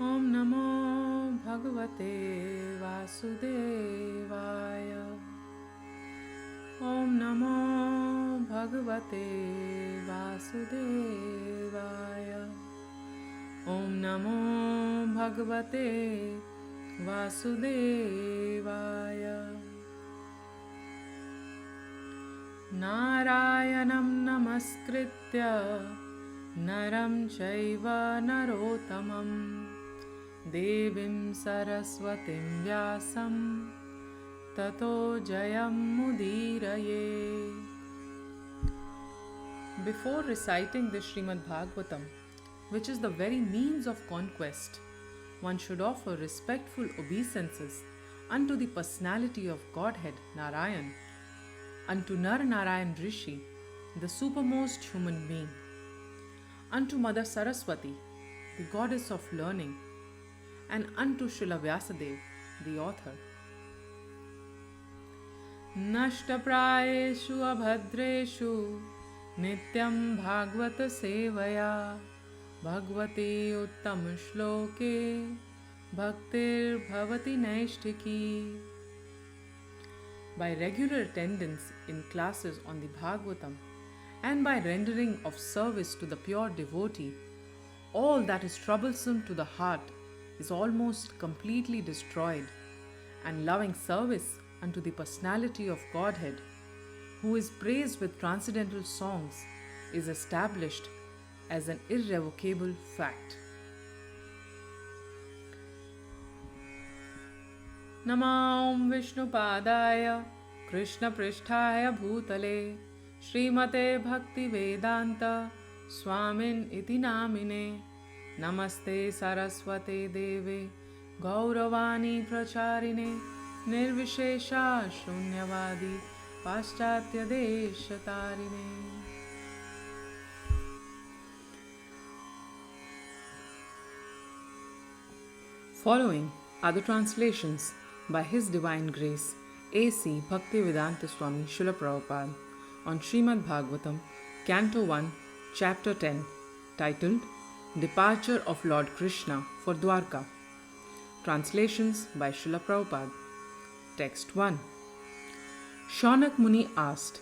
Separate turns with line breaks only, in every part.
Om Namo Bhagavate Vasudevaya. Om Namo Bhagavate Vasudevaya. Om Namo Bhagavate Vasudevaya. Narayanam Namaskritya Naram Chaiva Narottamam Devim Saraswatim Vyasam Tato Jayam Mudiraye. Before reciting the Srimad Bhagavatam, which is the very means of conquest, one should offer respectful obeisances unto the personality of Godhead Narayan, unto Nar Narayan Rishi, the supermost human being, unto Mother Saraswati, the goddess of learning, and unto Srila Vyasadeva, the author. Nashtaprayeshu abhadreshu nityam bhagavata sevaya bhagavate uttam shloke bhaktir bhavati naishtiki. By regular attendance in classes on the Bhagavatam and by rendering of service to the pure devotee, all that is troublesome to the heart is almost completely destroyed, and loving service unto the personality of Godhead, who is praised with transcendental songs, is established as an irrevocable fact. Namam Vishnupadaya Krishna Pristhaya Bhutale Srimate Bhaktivedanta Swamin iti namine Namaste Saraswate Deve Gauravani Pracharine Nirvishesha Shunyavadi Paschatya Deshatarine. Following are the translations by His Divine Grace A.C. Bhaktivedanta Swami Srila Prabhupada on Srimad Bhagavatam, Canto 1, Chapter 10, titled Departure of Lord Kṛṣṇa for Dvarka. Translations by Srila Prabhupada. Text 1. Shaunak Muni asked,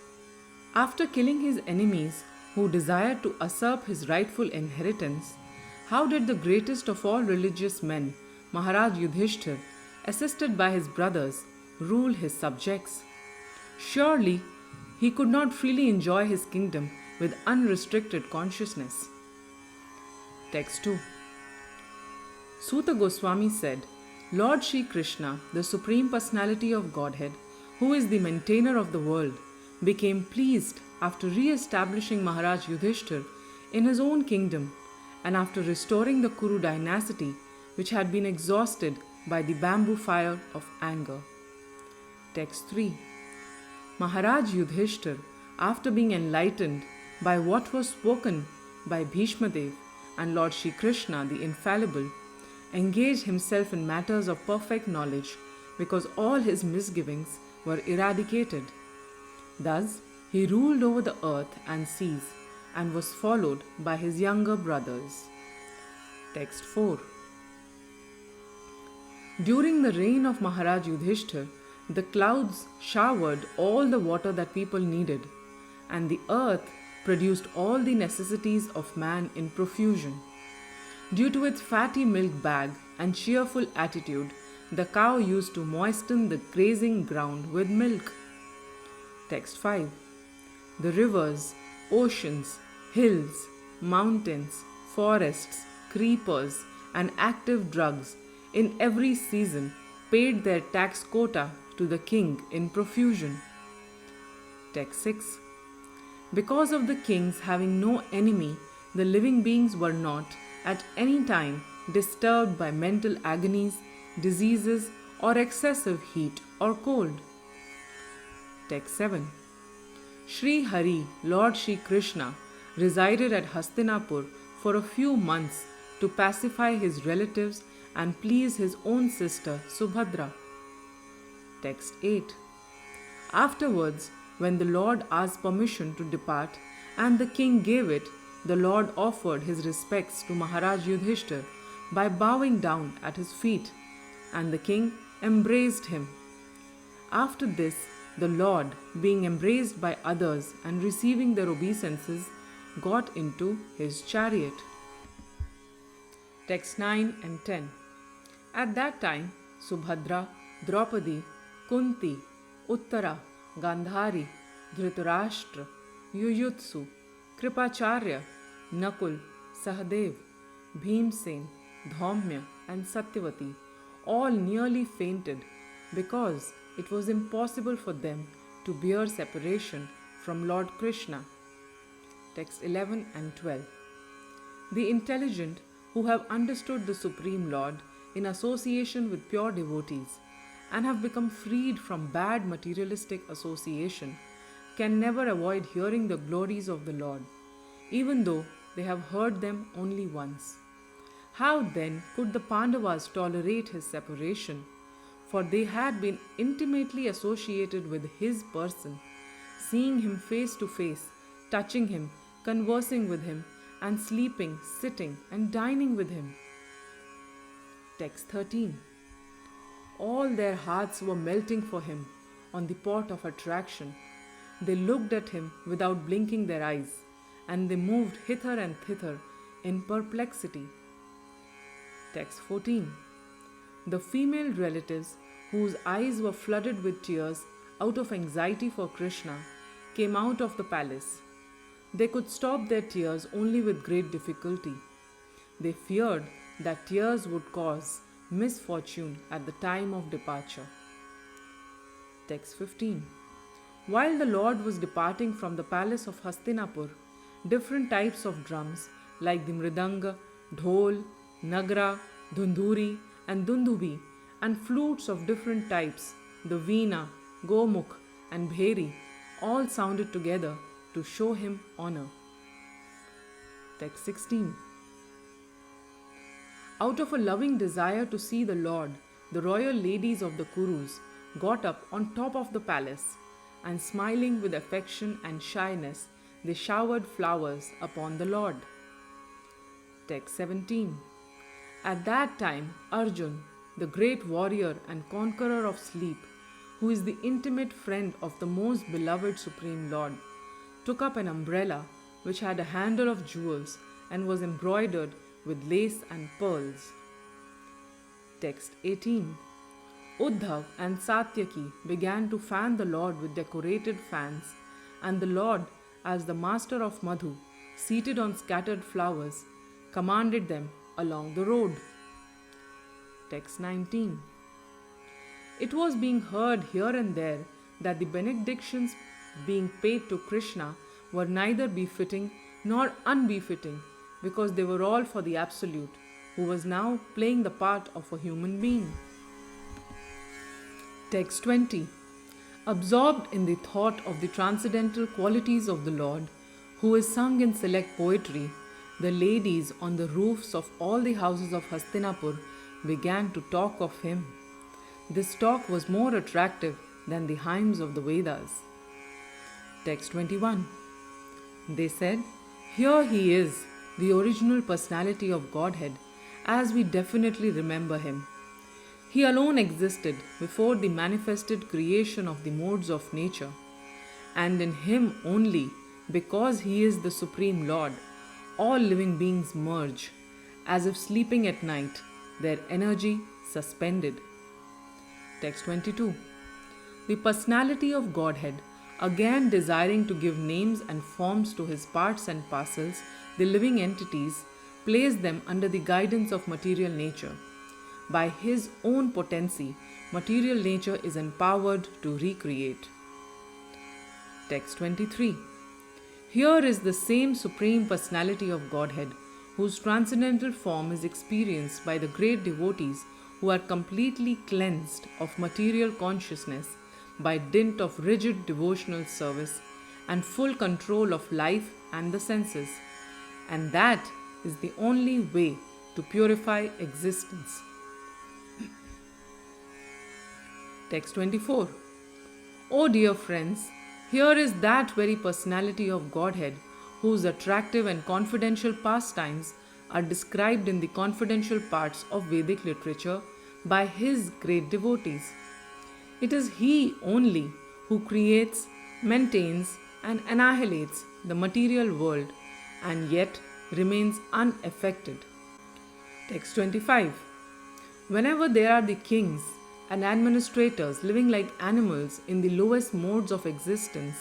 after killing his enemies who desired to usurp his rightful inheritance, how did the greatest of all religious men, Maharaj Yudhishthir, assisted by his brothers, rule his subjects? Surely he could not freely enjoy his kingdom with unrestricted consciousness. Text 2. Suta Goswami said, Lord Sri Kṛṣṇa, the Supreme Personality of Godhead, who is the maintainer of the world, became pleased after re-establishing Maharaj Yudhishthir in his own kingdom and after restoring the Kuru dynasty, which had been exhausted by the bamboo fire of anger. Text 3. Maharaj Yudhishthir, after being enlightened by what was spoken by Bhishma Dev and Lord Sri Kṛṣṇa the Infallible, engaged himself in matters of perfect knowledge because all his misgivings were eradicated. Thus, he ruled over the earth and seas and was followed by his younger brothers. Text 4. During the reign of Maharaj Yudhishthir, the clouds showered all the water that people needed, and the earth produced all the necessities of man in profusion. Due to its fatty milk bag and cheerful attitude, the cow used to moisten the grazing ground with milk. Text 5. The rivers, oceans, hills, mountains, forests, creepers, and active drugs in every season paid their tax quota to the king in profusion. Text 6. Because of the kings having no enemy, the living beings were not, at any time, disturbed by mental agonies, diseases, or excessive heat or cold. Text 7. Sri Hari, Lord Sri Kṛṣṇa, resided at Hastinapur for a few months to pacify his relatives and please his own sister Subhadra. Text 8. Afterwards, when the Lord asked permission to depart and the king gave it, the Lord offered his respects to Maharaj Yudhishthir by bowing down at his feet, and the king embraced him. After this, the Lord, being embraced by others and receiving their obeisances, got into his chariot. Text 9 and 10. At that time, Subhadra, Draupadi, Kunti, Uttara, Gandhari, Dhritarashtra, Yuyutsu, Kripacharya, Nakul, Sahadev, Bhimsen, Dhaumya, and Satyavati all nearly fainted because it was impossible for them to bear separation from Lord Kṛṣṇa. Text 11 and 12. The intelligent who have understood the Supreme Lord in association with pure devotees and have become freed from bad materialistic association can never avoid hearing the glories of the Lord, even though they have heard them only once. How then could the Pandavas tolerate his separation? For they had been intimately associated with his person, seeing him face to face, touching him, conversing with him, and sleeping, sitting, and dining with him. Text 13. All their hearts were melting for him on the pot of attraction. They looked at him without blinking their eyes, and they moved hither and thither in perplexity. Text 14. The female relatives, whose eyes were flooded with tears out of anxiety for Kṛṣṇa, came out of the palace. They could stop their tears only with great difficulty. They feared that tears would cause misfortune at the time of departure. Text 15. While the Lord was departing from the palace of Hastinapur, different types of drums like the mridanga, dhol, nagra, dhundhuri, and dundubi, and flutes of different types, the veena, gomukh, and bheri, all sounded together to show him honor. Text 16. Out of a loving desire to see the Lord, the royal ladies of the Kurus got up on top of the palace, and smiling with affection and shyness, they showered flowers upon the Lord. Text 17. At that time, Arjun, the great warrior and conqueror of sleep, who is the intimate friend of the most beloved Supreme Lord, took up an umbrella which had a handle of jewels and was embroidered with lace and pearls. Text 18. Uddhav and Satyaki began to fan the Lord with decorated fans, and the Lord, as the master of Madhu, seated on scattered flowers, commanded them along the road. Text 19. It was being heard here and there that the benedictions being paid to Kṛṣṇa were neither befitting nor unbefitting, because they were all for the Absolute, who was now playing the part of a human being. Text 20. Absorbed in the thought of the transcendental qualities of the Lord, who is sung in select poetry, the ladies on the roofs of all the houses of Hastinapur began to talk of him. This talk was more attractive than the hymns of the Vedas. Text 21. They said, "Here he is, the original personality of Godhead, as we definitely remember him. He alone existed before the manifested creation of the modes of nature, and in him only, because he is the Supreme Lord, all living beings merge, as if sleeping at night, their energy suspended." Text 22. The personality of Godhead, again desiring to give names and forms to his parts and parcels, the living entities, placed them under the guidance of material nature. By his own potency, material nature is empowered to recreate. Text 23. Here is the same Supreme Personality of Godhead, whose transcendental form is experienced by the great devotees who are completely cleansed of material consciousness by dint of rigid devotional service and full control of life and the senses. And that is the only way to purify existence. Text 24. O dear friends, here is that very personality of Godhead whose attractive and confidential pastimes are described in the confidential parts of Vedic literature by his great devotees. It is he only who creates, maintains, and annihilates the material world and yet remains unaffected. Text 25. Whenever there are the kings and administrators living like animals in the lowest modes of existence,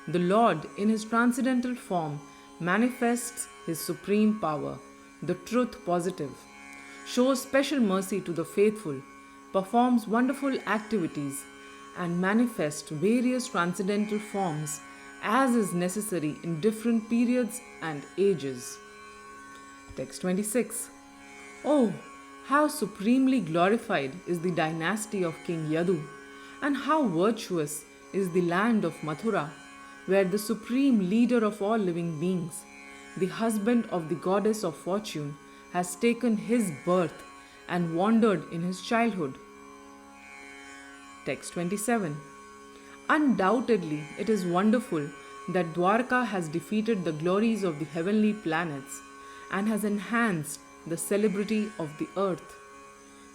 the Lord, in his transcendental form, manifests his supreme power, the truth positive, shows special mercy to the faithful, performs wonderful activities, and manifests various transcendental forms as is necessary in different periods and ages. Text 26. Oh, how supremely glorified is the dynasty of King Yadu, and how virtuous is the land of Mathura, where the supreme leader of all living beings, the husband of the goddess of fortune, has taken his birth and wandered in his childhood. Text 27. Undoubtedly, it is wonderful that Dvarka has defeated the glories of the heavenly planets and has enhanced the celebrity of the earth.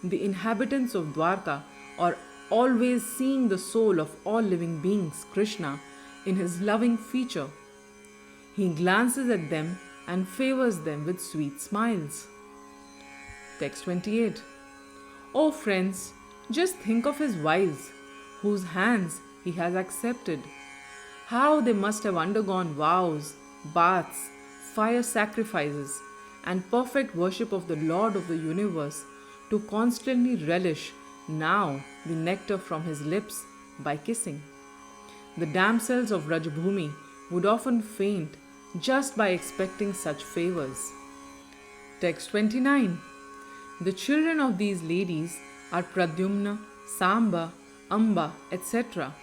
The inhabitants of Dvarka are always seeing the soul of all living beings, Kṛṣṇa, in his loving feature. He glances at them and favors them with sweet smiles. Text 28. Oh friends, just think of his wives, whose hands he has accepted. How they must have undergone vows, baths, fire sacrifices, and perfect worship of the Lord of the universe to constantly relish now the nectar from his lips by kissing. The damsels of Rajabhumi would often faint just by expecting such favors. Text 29. The children of these ladies are Pradyumna, Samba, Amba, etc.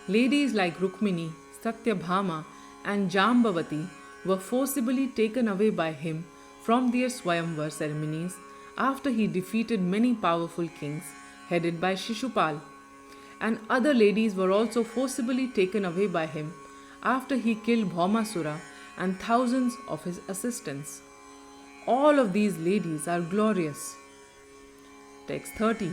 Ladies like Rukmini, Satyabhama, and Jambavati were forcibly taken away by him from their Swayamvar ceremonies after he defeated many powerful kings headed by Shishupal. And other ladies were also forcibly taken away by him after he killed Bhaumasura and thousands of his assistants. All of these ladies are glorious. Text 30.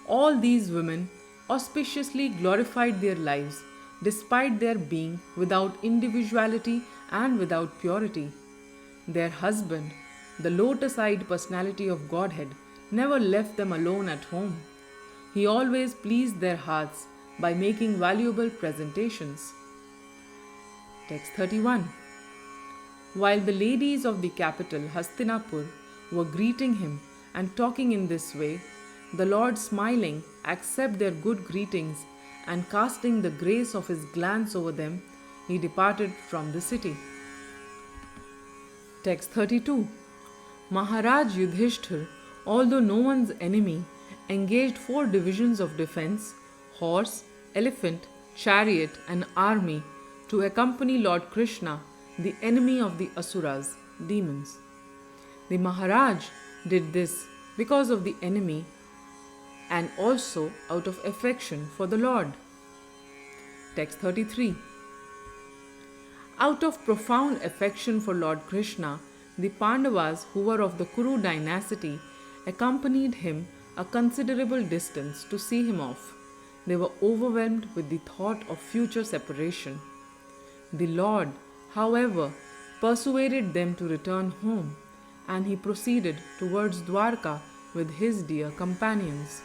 All these women auspiciously glorified their lives despite their being without individuality and without purity. Their husband, the lotus-eyed personality of Godhead, never left them alone at home. He always pleased their hearts by making valuable presentations. Text 31. While the ladies of the capital, Hastinapur, were greeting him and talking in this way, the Lord, smiling, accepted their good greetings and casting the grace of his glance over them, he departed from the city. Text 32. Maharaj Yudhishthir, although no one's enemy, engaged 4 divisions of defense, horse, elephant, chariot, and army to accompany Lord Kṛṣṇa, the enemy of the Asuras, demons. The Maharaj did this because of the enemy and also out of affection for the Lord. Text 33. Out of profound affection for Lord Kṛṣṇa, the Pandavas, who were of the Kuru dynasty, accompanied him a considerable distance to see him off. They were overwhelmed with the thought of future separation. The Lord, however, persuaded them to return home, and he proceeded towards Dvarka with his dear companions.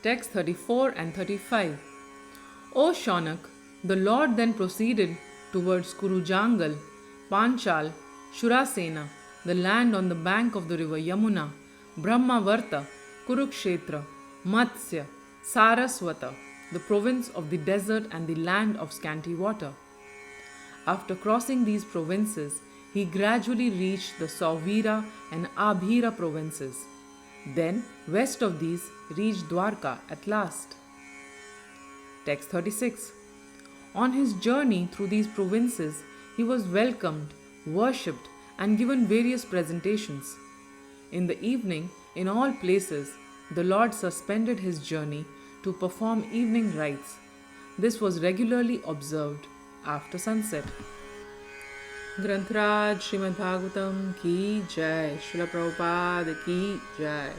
Text 34 and 35. O Shaunak, the Lord then proceeded towards Kurujangal, Panchal, Shurasena, the land on the bank of the river Yamuna, Brahmavarta, Kurukshetra, Matsya, Saraswata, the province of the desert and the land of scanty water. After crossing these provinces, he gradually reached the Sauvira and Abhira provinces. Then, west of these, reached Dvarka at last. Text 36. On his journey through these provinces, he was welcomed, worshipped, and given various presentations. In the evening, in all places, the Lord suspended his journey to perform evening rites. This was regularly observed after sunset. ग्रंथराज Shrimad Bhagavatam की जय। श्रील प्रभुपाद की जय।